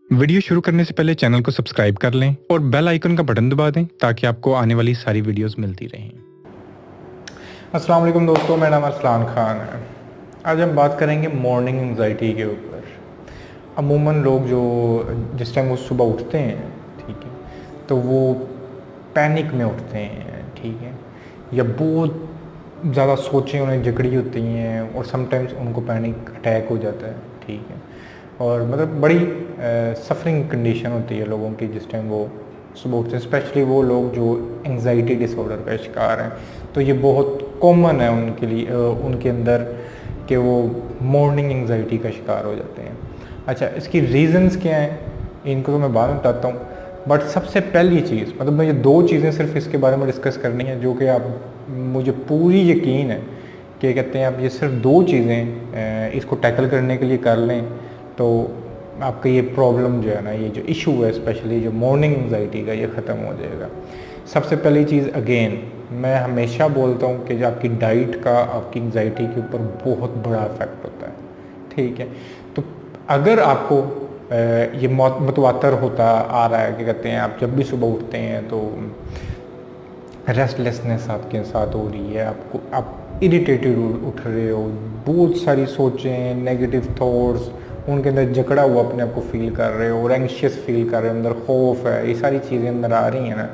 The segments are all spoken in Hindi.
वीडियो शुरू करने से पहले चैनल को सब्सक्राइब कर लें और बेल आइकन का बटन दबा दें ताकि आपको आने वाली सारी वीडियोस मिलती रहें। अस्सलाम वालेकुम दोस्तों, मेरा नाम अरसलान खान है। आज हम बात करेंगे मॉर्निंग एंजाइटी के ऊपर। अमूमन लोग जो जिस टाइम वो सुबह उठते हैं, ठीक है, तो वो पैनिक में उठते हैं, ठीक है, या बहुत ज़्यादा सोचें उन्हें जकड़ी होती हैं और समटाइम्स उनको पैनिक अटैक हो जाता है, ठीक है, और मतलब बड़ी सफरिंग कंडीशन होती है लोगों की जिस टाइम वो सुबह उठते हैं, स्पेशली वो लोग जो एंजाइटी डिसऑर्डर का शिकार हैं। तो ये बहुत कॉमन है उनके लिए, उनके अंदर, कि वो मॉर्निंग एंजाइटी का शिकार हो जाते हैं। अच्छा, इसकी रीज़न्स क्या हैं इनको तो मैं बाद में बताता हूँ, बट सबसे पहली चीज़, मतलब मुझे दो चीज़ें सिर्फ इसके बारे में डिस्कस करनी है जो कि आप, मुझे पूरी यकीन है कि कहते हैं आप ये सिर्फ दो चीज़ें इसको टैकल करने के लिए कर लें तो आपका ये प्रॉब्लम जो है ना, ये जो इशू है स्पेशली जो मॉर्निंग एंजाइटी का, ये ख़त्म हो जाएगा। सबसे पहली चीज़, अगेन मैं हमेशा बोलता हूँ कि जो आपकी डाइट का आपकी एंजाइटी के ऊपर बहुत बड़ा इफेक्ट होता है, ठीक है। तो अगर आपको ये मुतवातर होता आ रहा है कि कहते हैं आप जब भी सुबह उठते हैं तो रेस्टलेसनेस आपके साथ हो रही है, आपको आप इरिटेटेड उठ रहे हो, बहुत सारी सोचें, नेगेटिव थॉट्स, उनके अंदर जकड़ा हुआ अपने आप को फील कर रहे हो और एंग्शियस फील कर रहे हो, अंदर खौफ है, ये सारी चीज़ें अंदर आ रही हैं ना,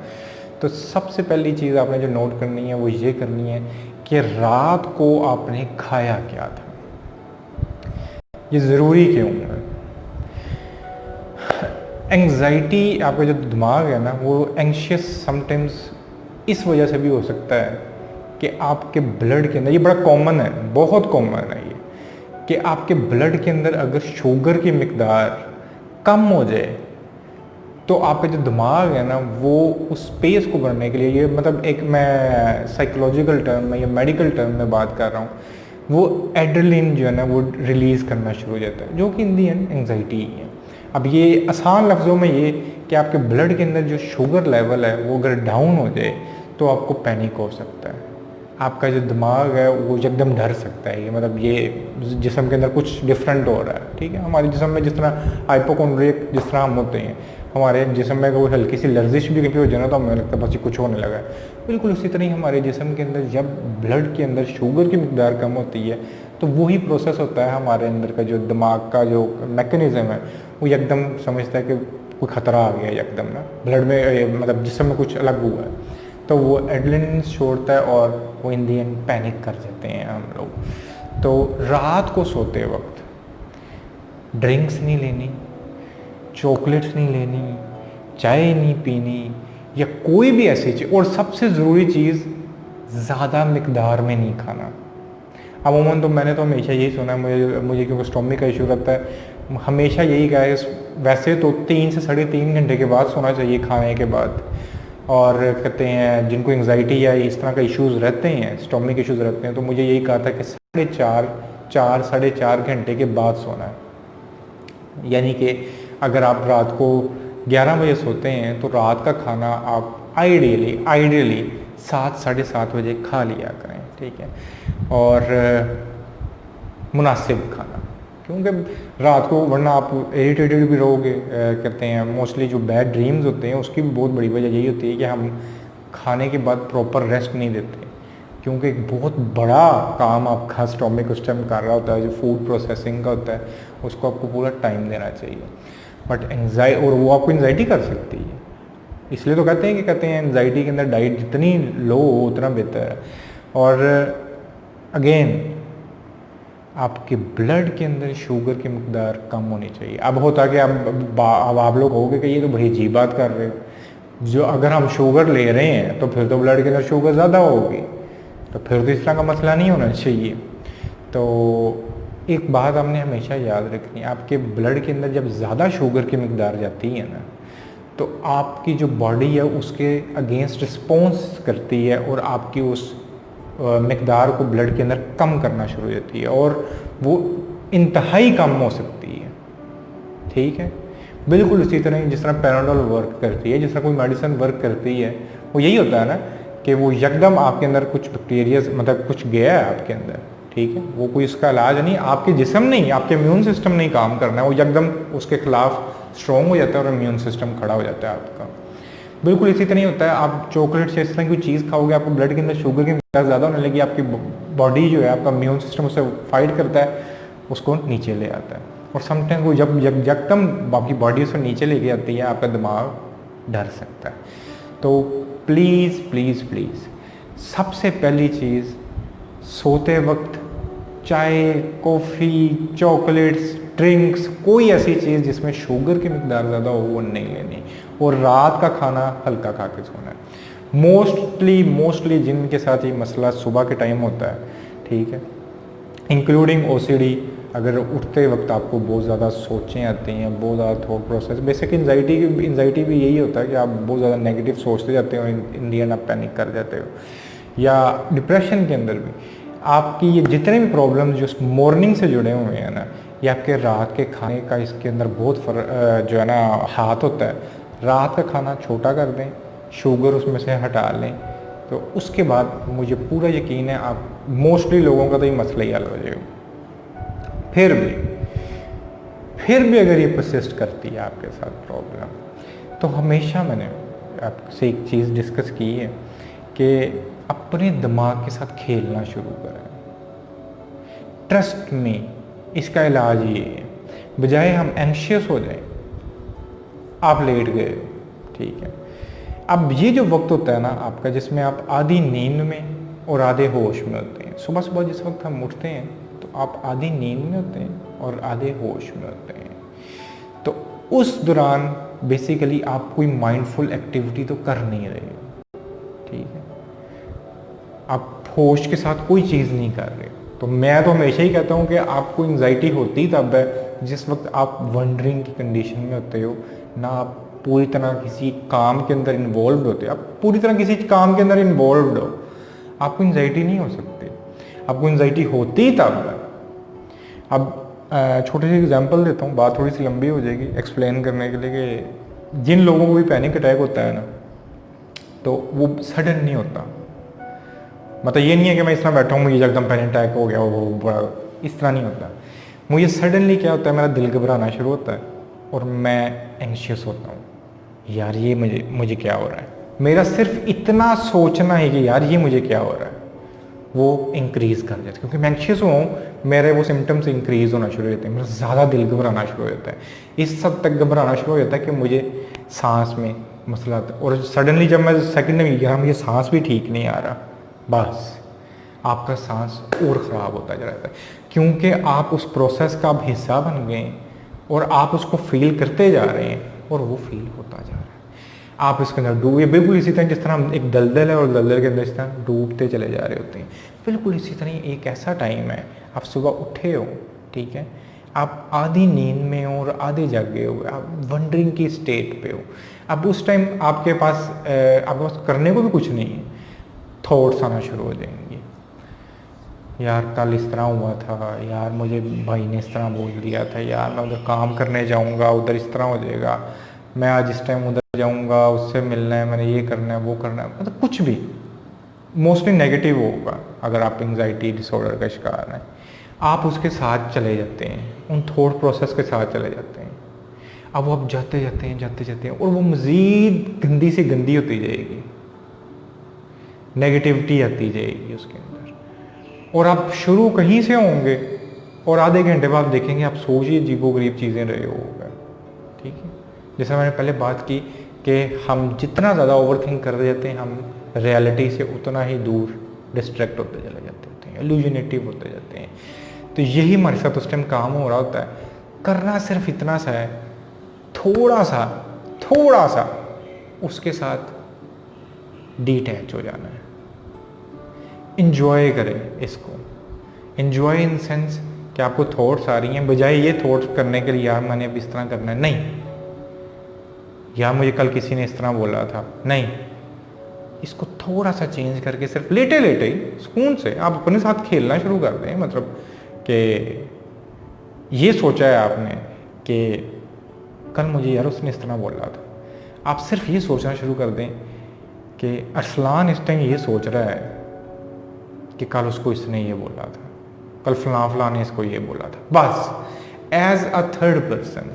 तो सबसे पहली चीज़ आपने जो नोट करनी है वो ये करनी है कि रात को आपने खाया क्या था, ये ज़रूरी क्यों है। एंग्जाइटी, आपका जो दिमाग है ना वो एंग्शियस समटाइम्स इस वजह से भी हो सकता है कि आपके ब्लड के अंदर, ये बड़ा कॉमन है, बहुत कॉमन है ये, कि आपके ब्लड के अंदर अगर शुगर की मिकदार कम हो जाए तो आपका जो दिमाग है ना वो उस स्पेस को भरने के लिए, ये मतलब एक मैं साइकोलॉजिकल टर्म में या मेडिकल टर्म में बात कर रहा हूँ, वो एड्रेनलिन जो है ना वो रिलीज़ करना शुरू हो जाता है, जो कि इन दी एंड एंग्जाइटी ही है। अब ये आसान लफ्ज़ों में ये कि आपके ब्लड के अंदर जो शुगर लेवल है वो अगर डाउन हो जाए तो आपको पैनिक हो सकता है, आपका जो दिमाग है वो एकदम डर सकता है, ये मतलब ये जिस्म के अंदर कुछ डिफरेंट हो रहा है, ठीक है। हमारे जिस्म में जिस तरह हाइपोकॉन्ड्रियक जिस तरह हम होते हैं, हमारे जिस्म में कोई हल्की सी लर्जिश भी कभी हो जाए ना तो हमें लगता है बस ये कुछ होने लगा है, बिल्कुल उसी तरह ही हमारे जिस्म के अंदर जब ब्लड के अंदर शुगर की मिकदार कम होती है तो वही प्रोसेस होता है, हमारे अंदर का जो दिमाग का जो मैकेनिज़्म है वो एकदम समझता है कि कोई ख़तरा आ गया है, एकदम ना ब्लड में, मतलब जिस्म में कुछ अलग हुआ है, तो वो एड्रेनलिन छोड़ता है और वो इन दी एंड पैनिक कर जाते हैं हम लोग। तो रात को सोते वक्त ड्रिंक्स नहीं लेनी, चॉकलेट्स नहीं लेनी, चाय नहीं पीनी, या कोई भी ऐसी चीज़, और सबसे ज़रूरी चीज़ ज़्यादा मिकदार में नहीं खाना। अमूमन तो मैंने तो हमेशा यही सुना है, मुझे क्योंकि स्टोमिक का इशू रहता है, हमेशा यही कहा है, वैसे तो 3 से 3.5 घंटे के बाद सोना चाहिए खाने के बाद, और कहते हैं जिनको एंग्जाइटी या इस तरह का इश्यूज़ रहते हैं, स्टोमिक इश्यूज़ रहते हैं, तो मुझे यही कहा था कि 4.5 घंटे के बाद सोना है। यानी कि अगर आप रात को 11 बजे सोते हैं तो रात का खाना आप आइडियली 7 साढ़े 7 बजे खा लिया करें, ठीक है, और मुनासिब खाना, क्योंकि रात को वरना आप इरिटेटेड भी रहोगे। कहते हैं मोस्टली जो बैड ड्रीम्स होते हैं उसकी भी बहुत बड़ी वजह यही होती है कि हम खाने के बाद प्रॉपर रेस्ट नहीं देते, क्योंकि एक बहुत बड़ा काम आपका स्टोमिक उस टाइम कर रहा होता है, जो फूड प्रोसेसिंग का होता है, उसको आपको पूरा टाइम देना चाहिए। बट और वो आपको एंजाइटी कर सकती है, इसलिए तो कहते हैं एंजाइटी के अंदर डाइट जितनी लो हो उतना बेहतर है। और अगेन आपके ब्लड के अंदर शुगर की मिकदार कम होनी चाहिए। अब होता कि अब आप लोग कहोगे कि ये तो बड़ी अजीब बात कर रहे हो, जो अगर हम शुगर ले रहे हैं तो फिर तो ब्लड के अंदर शुगर ज़्यादा होगी, तो फिर तो इस तरह का मसला नहीं होना चाहिए। तो एक बात हमने हमेशा याद रखनी है, आपके ब्लड के अंदर जब ज़्यादा शुगर की मिकदार जाती है ना, तो आपकी जो बॉडी है उसके अगेंस्ट रिस्पॉन्स करती है और आपकी उस मिकदार को ब्लड के अंदर कम करना शुरू हो जाती है, और वो इंतहाई कम हो सकती है, ठीक है। बिल्कुल इसी तरह जिस तरह पैराडोल वर्क करती है, जिस तरह कोई मेडिसिन वर्क करती है, वो यही होता है ना कि वो यकदम आपके अंदर कुछ बैक्टीरिया, मतलब कुछ गया है आपके अंदर, ठीक है, वो कोई इसका इलाज नहीं, आपके जिस्म नहीं, आपके इम्यून सिस्टम नहीं काम करना है, वो एकदम उसके खिलाफ स्ट्रॉन्ग हो जाता है और इम्यून सिस्टम खड़ा हो जाता है आपका। बिल्कुल इसी तरह होता है, आप चॉकलेट से इस तरह की चीज़ खाओगे, आपको ब्लड के अंदर शुगर की मिक़दार ज़्यादा होने लगी, आपकी बॉडी जो है, आपका इम्यून सिस्टम उससे फाइट करता है, उसको नीचे ले आता है। और समटाइम वो जब यकदम आपकी बॉडी उसको नीचे लेके आती है, आपका दिमाग डर सकता है। तो प्लीज़ प्लीज़ प्लीज़ सबसे पहली चीज़, सोते वक्त चाय, कॉफ़ी, चॉकलेट्स, ड्रिंक्स, कोई ऐसी चीज़ जिसमें शुगर की मिक़दार ज़्यादा हो वो नहीं लेनी, और रात का खाना हल्का खा के सोना है। मोस्टली जिनके साथ ये मसला सुबह के टाइम होता है, ठीक है, इंक्लूडिंग ओसीडी, अगर उठते वक्त आपको बहुत ज़्यादा सोचें आती हैं, बहुत ज़्यादा थॉट प्रोसेस, बेसिक एंजाइटी भी यही होता है कि आप बहुत ज़्यादा नेगेटिव सोचते जाते हो, इन दी एंड आप पैनिक कर जाते हो। या डिप्रेशन के अंदर भी आपकी ये जितने भी प्रॉब्लम्स जो मॉर्निंग से जुड़े हुए हैं ना, ये आपके रात के खाने का इसके अंदर बहुत जो है ना हाथ होता है। रात का खाना छोटा कर दें, शुगर उसमें से हटा लें, तो उसके बाद मुझे पूरा यकीन है आप मोस्टली लोगों का तो ये मसला ही हल हो जाएगा। फिर भी अगर ये परसिस्ट करती है आपके साथ प्रॉब्लम, तो हमेशा मैंने आपसे एक चीज़ डिस्कस की है कि अपने दिमाग के साथ खेलना शुरू करें। ट्रस्ट में इसका इलाज ये है, बजाय हम एंशियस हो जाएं, आप लेट गए, ठीक है, अब ये जो वक्त होता है ना आपका, जिसमें आप आधी नींद में और आधे होश में होते हैं। सुबह सुबह जिस वक्त हम उठते हैं तो आप आधी नींद में होते हैं और आधे होश में होते हैं। तो उस दौरान बेसिकली आप कोई माइंडफुल एक्टिविटी तो कर नहीं रहे हो, ठीक है, आप होश के साथ कोई चीज़ नहीं कर रहे। तो मैं तो हमेशा ही कहता हूँ कि आपको एंजाइटी होती तब है जिस वक्त आप वंडरिंग की कंडीशन में होते हो, ना आप पूरी तरह किसी काम के अंदर इन्वॉल्व होते हो। आप पूरी तरह किसी काम के अंदर इन्वॉल्व हो, आपको एंजाइटी नहीं हो सकती। आपको एंजाइटी होती तब है। अब छोटी सी एग्जांपल देता हूँ, बात थोड़ी सी लंबी हो जाएगी एक्सप्लेन करने के लिए, कि जिन लोगों को भी पैनिक अटैक होता है ना, तो वो सडन नहीं होता। मतलब ये नहीं है कि मैं इस तरह बैठा हूँ मुझे एकदम पैनिक अटैक हो गया, वो बड़ा इस तरह नहीं होता। मुझे सडनली क्या होता है, मेरा दिल घबराना शुरू होता है और मैं एंशियस होता हूँ, यार ये मुझे क्या हो रहा है। मेरा सिर्फ इतना सोचना है कि यार ये मुझे क्या हो रहा है, वो इंक्रीज़ कर जाता है, क्योंकि मैं एंशियस हुआ हूँ, मेरे वो सिम्टम्स इंक्रीज़ होना शुरू हो जाते हैं, मेरा ज़्यादा दिल घबराना शुरू हो जाता है, इस हद तक घबराना शुरू हो जाता है कि मुझे सांस में मसला आता है। और सडनली जब मैं सेकंड में यार मुझे सांस भी ठीक नहीं आ रहा, बस आपका सांस और ख़राब होता जा रहा है, क्योंकि आप उस प्रोसेस का अब हिस्सा बन गए और आप उसको फील करते जा रहे हैं और वो फील होता जा रहा है। आप इसके अंदर डूबे, बिल्कुल इसी तरह जिस तरह हम एक दलदल है और दलदल के अंदर इस तरह डूबते चले जा रहे होते हैं। बिल्कुल इसी तरह एक ऐसा टाइम है, आप सुबह उठे हो, ठीक है, आप आधी नींद में हो और आधे जागे हो, आप वंडरिंग की स्टेट पे हो। अब उस टाइम आपके पास करने को भी कुछ नहीं है, थॉट्स आना शुरू हो जाएंगे, यार कल इस तरह हुआ था, यार मुझे भाई ने इस तरह बोल दिया था, यार मैं उधर काम करने जाऊंगा उधर इस तरह हो जाएगा, मैं आज इस टाइम उधर जाऊंगा उससे मिलना है, मैंने ये करना है वो करना है, मतलब कुछ भी मोस्टली नेगेटिव होगा। अगर आप एंजाइटी डिसऑर्डर का शिकार हैं, आप उसके साथ चले जाते हैं, उन थॉट प्रोसेस के साथ चले जाते हैं। अब वो आप जाते जाते हैं और वो मज़ीद गंदी से गंदी होती जाएगी, नेगेटिविटी आती जाएगी उसके अंदर, और आप शुरू कहीं से होंगे और आधे घंटे बाद देखेंगे आप सोचिए अजीबोगरीब चीज़ें रहे होगा, ठीक है। जैसे मैंने पहले बात की कि हम जितना ज़्यादा ओवर थिंक कर जाते हैं, हम रियलिटी से उतना ही दूर डिस्ट्रैक्ट होते चले जाते हैं, इल्यूजनेटिव होते जाते हैं। तो यही हमारे साथ उस टाइम काम हो रहा होता है। करना सिर्फ इतना सा है, थोड़ा सा उसके साथ डिटैच हो जाना है, इंजॉय करें इसको। इंजॉय इन सेंस कि आपको थॉट्स आ रही हैं, बजाय ये थॉट्स करने के लिए यार मैंने अब इस तरह करना है, नहीं, यार मुझे कल किसी ने इस तरह बोला था, नहीं, इसको थोड़ा सा चेंज करके सिर्फ लेटे लेटे ही सुकून से आप अपने साथ खेलना शुरू कर दें। मतलब कि ये सोचा है आपने कि कल मुझे यार उसने इस तरह बोला था, आप सिर्फ ये सोचना शुरू कर दें कि अरसलान इस टाइम ये सोच रहा है कि कल उसको इसने ये बोला था, कल फलां ने इसको ये बोला था, बस एज अ थर्ड पर्सन।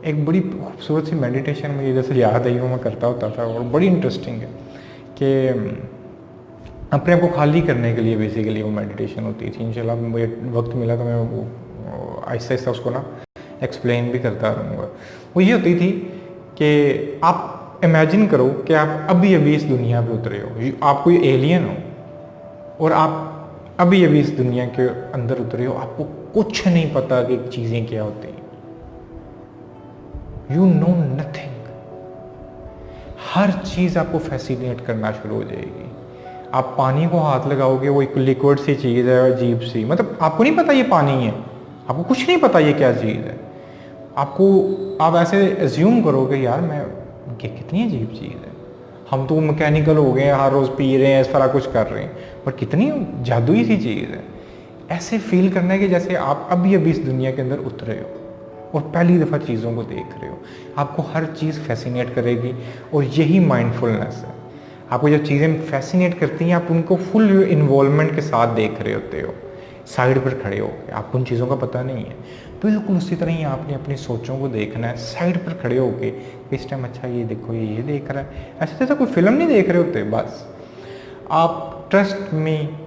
एक बड़ी खूबसूरत सी मेडिटेशन मुझे जैसे याद आई वो मैं करता होता था और बड़ी इंटरेस्टिंग है कि अपने आप को खाली करने के लिए बेसिकली वो मेडिटेशन होती थी। इंशाल्लाह मुझे वक्त मिला तो मैं वो आहिस्ता आहिस्ता उसको ना एक्सप्लेन भी करता रहूँगा। वो ये होती थी कि आप इमेजिन करो कि आप अभी अभी इस दुनिया पे उतरे हो, आप कोई एलियन हो और आप अभी अभी इस दुनिया के अंदर उतरे हो, आपको कुछ नहीं पता कि चीज़ें क्या होती हैं, यू नो नथिंग। हर चीज़ आपको फैसिनेट करना शुरू हो जाएगी। आप पानी को हाथ लगाओगे, वो एक लिक्विड सी चीज़ है, अजीब सी, मतलब आपको नहीं पता ये पानी है, आपको कुछ नहीं पता ये क्या चीज़ है। आप ऐसे एज्यूम करोगे यार मैं ये कितनी अजीब चीज़ है, हम तो मैकेनिकल हो गए हैं, हर रोज़ पी रहे हैं, सारा कुछ कर रहे हैं, पर कितनी जादुई सी चीज़ है। ऐसे फील करना है कि जैसे आप अभी अभी इस दुनिया के अंदर उतरे हो और पहली दफ़ा चीज़ों को देख रहे हो। आपको हर चीज़ फैसिनेट करेगी और यही माइंडफुलनेस है। आपको जब चीज़ें फैसिनेट करती हैं, आप उनको फुल इन्वॉल्वमेंट के साथ देख रहे होते हो, साइड पर खड़े हो, आपको उन चीज़ों का पता नहीं है। बिल्कुल उसी तरह ही आपने अपनी सोचों को देखना है, साइड पर खड़े होके इस टाइम अच्छा ये देखो ये देख रहा है, ऐसे जैसा कोई फिल्म नहीं देख रहे होते। बस आप ट्रस्ट में,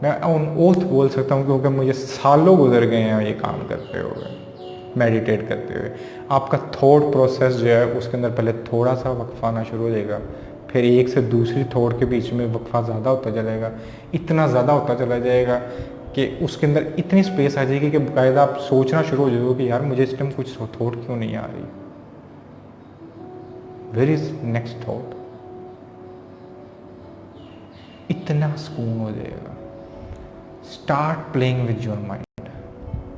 मैं ऑन ओथ बोल सकता हूँ क्योंकि मुझे सालों गुजर गए हैं ये काम करते हुए, मेडिटेट करते हुए। आपका थॉट प्रोसेस जो है उसके अंदर पहले थोड़ा सा वक्फा आना शुरू हो जाएगा, फिर एक से दूसरी थॉट के बीच में वक्फा ज़्यादा होता चलेगा, इतना ज़्यादा होता चला जाएगा कि उसके अंदर इतनी स्पेस आ जाएगी कि बाकायदा आप सोचना शुरू हो जाओगे कि यार मुझे इस टाइम कुछ थॉट क्यों नहीं आ रही, वेयर इज नेक्स्ट थॉट। इतना सुकून हो जाएगा। Start playing with your mind,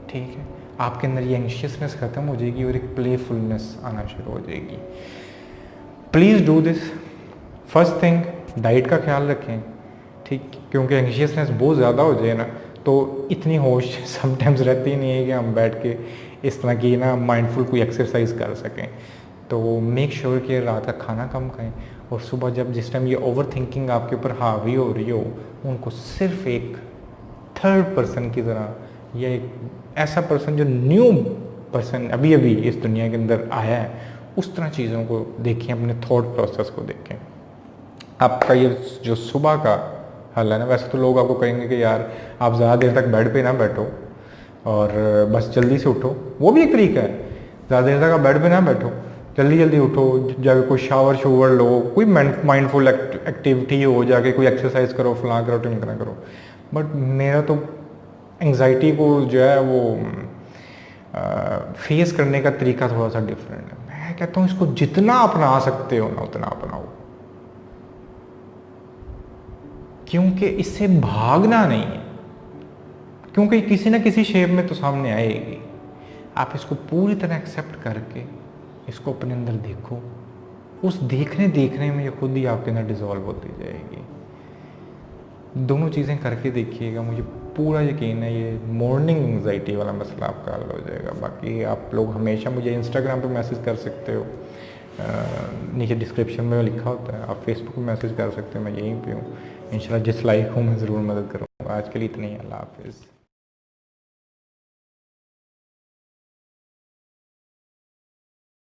ठीक है। आपके अंदर ये एंशियसनेस खत्म हो जाएगी और एक प्लेफुलनेस आना शुरू हो जाएगी। Please do this. First thing, diet का ख्याल रखें, ठीक, क्योंकि एंशियसनेस बहुत ज़्यादा हो जाए ना तो इतनी होश समटाइम्स रहती नहीं है कि हम बैठ के इस तरह की ना माइंडफुल कोई एक्सरसाइज कर सकें। तो मेक श्योर कि रात का खाना कम खाएं और सुबह जब जिस टाइम ये ओवर थिंकिंग आपके ऊपर हावी हो रही हो, उनको सिर्फ एक थर्ड पर्सन की तरह या एक ऐसा पर्सन जो न्यू पर्सन अभी अभी इस दुनिया के अंदर आया है उस तरह चीज़ों को देखें, अपने थॉट प्रोसेस को देखें। आपका ये जो सुबह का हल है ना, वैसे तो लोग आपको कहेंगे कि यार आप ज़्यादा देर तक बेड पे ना बैठो और बस जल्दी से उठो, वो भी एक तरीका है। ज़्यादा देर तक आप बेड पे ना बैठो, जल्दी जल्दी उठो, जाके कोई शावर लो, कोई माइंडफुल एक्टिविटी हो, जाके कोई एक्सरसाइज करो, फलां करो, टिमकना करो। बट मेरा तो एंग्जाइटी को जो है वो फेस करने का तरीका थोड़ा सा डिफरेंट है। मैं कहता हूँ इसको जितना अपना सकते हो ना उतना अपनाओ, क्योंकि इससे भागना नहीं है, क्योंकि किसी ना किसी शेप में तो सामने आएगी। आप इसको पूरी तरह एक्सेप्ट करके इसको अपने अंदर देखो, उस देखने में ये खुद ही आपके अंदर डिजॉल्व होती जाएगी। दोनों चीज़ें करके देखिएगा, मुझे पूरा यकीन है ये मॉर्निंग एंग्जाइटी वाला मसला आपका हल हो जाएगा। बाकी आप लोग हमेशा मुझे इंस्टाग्राम पे मैसेज कर सकते हो, नीचे डिस्क्रिप्शन में लिखा होता है। आप फेसबुक पे मैसेज कर सकते हो, मैं यहीं पे हूँ। इंशाल्लाह जिस लायक हूँ मैं ज़रूर मदद करूँगा। आज के लिए इतना ही, अल्लाह हाफिज़।